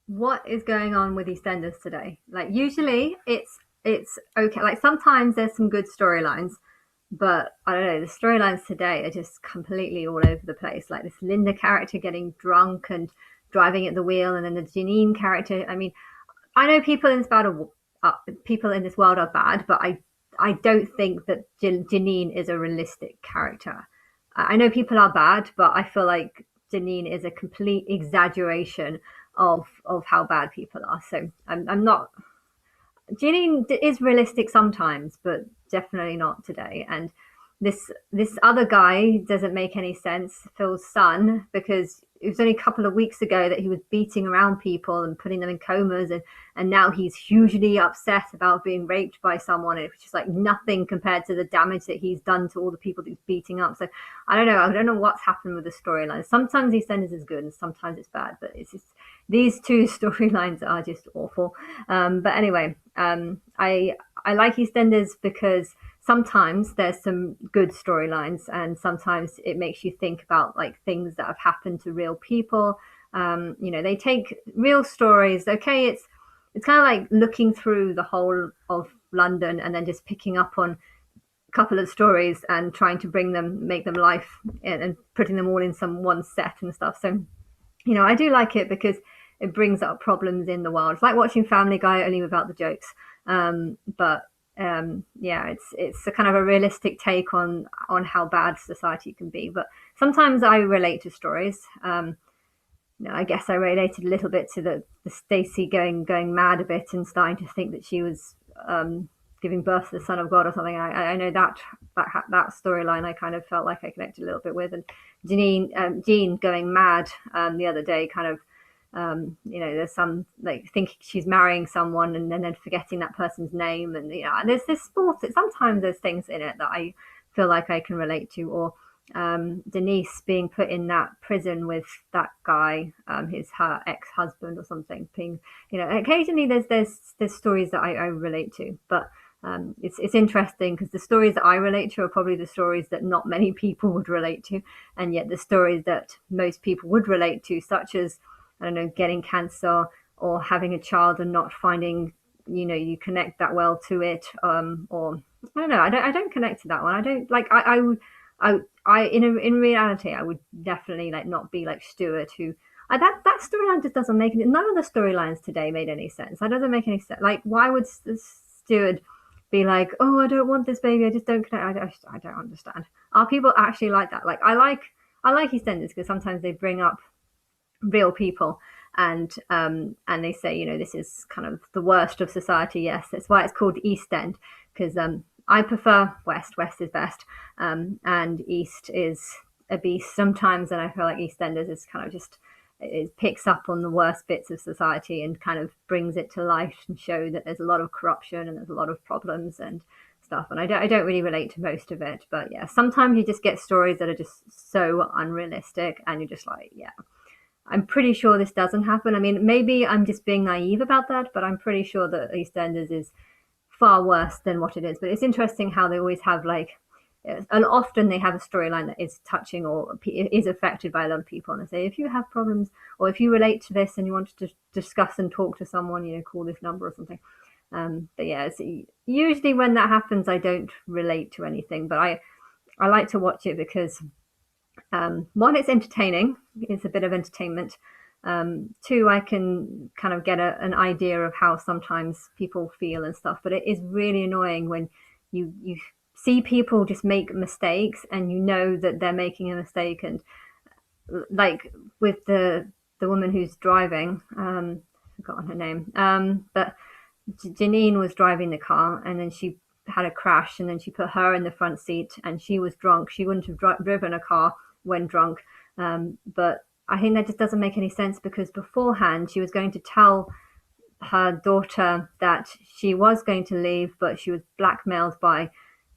What is going on with EastEnders today? Like usually it's okay. Like sometimes there's some good storylines, but I don't know, the storylines today are just completely all over the place. Like this Linda character getting drunk and driving at the wheel, and then the Janine character. I mean, I know people in this world are bad, but I don't think that Janine is a realistic character. I know people are bad, but I feel like Janine is a complete exaggeration of how bad people are. So I'm not. Janine is realistic sometimes, but definitely not today. And this other guy doesn't make any sense, Phil's son, because it was only a couple of weeks ago that he was beating around people and putting them in comas, and now he's hugely upset about being raped by someone. It's just like nothing compared to the damage that he's done to all the people that he's beating up. So I don't know. I don't know what's happened with the storyline. Sometimes EastEnders is good and sometimes it's bad, but it's just these two storylines are just awful. But anyway, I like EastEnders because sometimes there's some good storylines, and sometimes it makes you think about like things that have happened to real people. They take real stories. Okay, it's kind of like looking through the whole of London and then just picking up on a couple of stories and trying to make them life, and putting them all in some one set and stuff. So I do like it because it brings up problems in the world. It's like watching Family Guy only without the jokes. But yeah, it's a kind of a realistic take on how bad society can be. But sometimes I relate to stories. I guess I related a little bit to the Stacey going mad a bit and starting to think that she was giving birth to the son of God or something. I know that storyline I kind of felt like I connected a little bit with, and Jean going mad the other day, kind of there's some like thinking she's marrying someone and then forgetting that person's name, and and there's this sport. Sometimes there's things in it that I feel like I can relate to, or Denise being put in that prison with that guy, her ex-husband or something. Being, occasionally there's stories that I relate to, but it's interesting because the stories that I relate to are probably the stories that not many people would relate to, and yet the stories that most people would relate to, such as I don't know, getting cancer or having a child and not finding, you connect that well to it, or I don't know, I don't connect to that one. I don't like in reality, I would definitely like not be like Stuart, who that storyline just doesn't make any. None of the storylines today made any sense. That doesn't make any sense. Like, why would Stuart be like, oh, I don't want this baby, I just don't connect? I don't understand. Are people actually like that? Like, I like EastEnders because sometimes they bring up real people, and they say, this is kind of the worst of society. Yes, that's why it's called East End, because I prefer West is best, and East is a beast sometimes, and I feel like EastEnders is kind of just, it picks up on the worst bits of society and kind of brings it to life and show that there's a lot of corruption and there's a lot of problems and stuff. And I don't really relate to most of it, but yeah, sometimes you just get stories that are just so unrealistic, and you're just like, yeah, I'm pretty sure this doesn't happen. I mean, maybe I'm just being naive about that, but I'm pretty sure that EastEnders is far worse than what it is. But it's interesting how they always have like, and often they have a storyline that is touching or is affected by a lot of people. And they say, if you have problems or if you relate to this and you want to discuss and talk to someone, call this number or something. But yeah, it's, usually when that happens, I don't relate to anything, but I like to watch it because one, it's entertaining. It's a bit of entertainment. Two, I can kind of get an idea of how sometimes people feel and stuff. But it is really annoying when you see people just make mistakes, and you know that they're making a mistake. And like with the woman who's driving, I've forgotten her name, but Janine was driving the car, and then she had a crash, and then she put her in the front seat, and she was drunk. She wouldn't have driven a car when drunk. But I think that just doesn't make any sense, because beforehand she was going to tell her daughter that she was going to leave, but she was blackmailed by.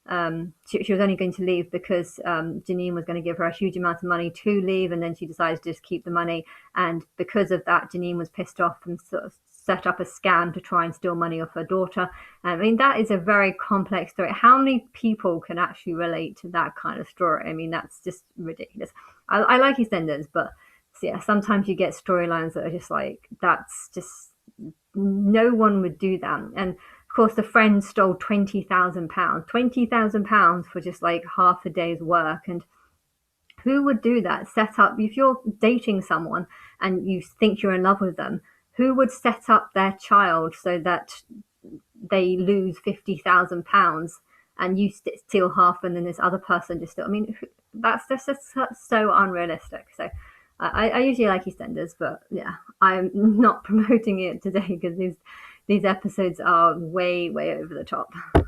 She was only going to leave because Janine was going to give her a huge amount of money to leave, and then she decided to just keep the money. And because of that, Janine was pissed off and sort of set up a scam to try and steal money off her daughter. I mean, that is a very complex story. How many people can actually relate to that kind of story? I mean, that's just ridiculous. I like EastEnders, but So yeah, sometimes you get storylines that are just like, that's just, no one would do that. And of course, the friend stole £20,000, £20,000 for just like half a day's work. And who would do that? Set up, if you're dating someone and you think you're in love with them, who would set up their child so that they lose £50,000 and you steal half and then this other person just, I mean, that's just so unrealistic. So I usually like EastEnders, but yeah, I'm not promoting it today because these episodes are way over the top.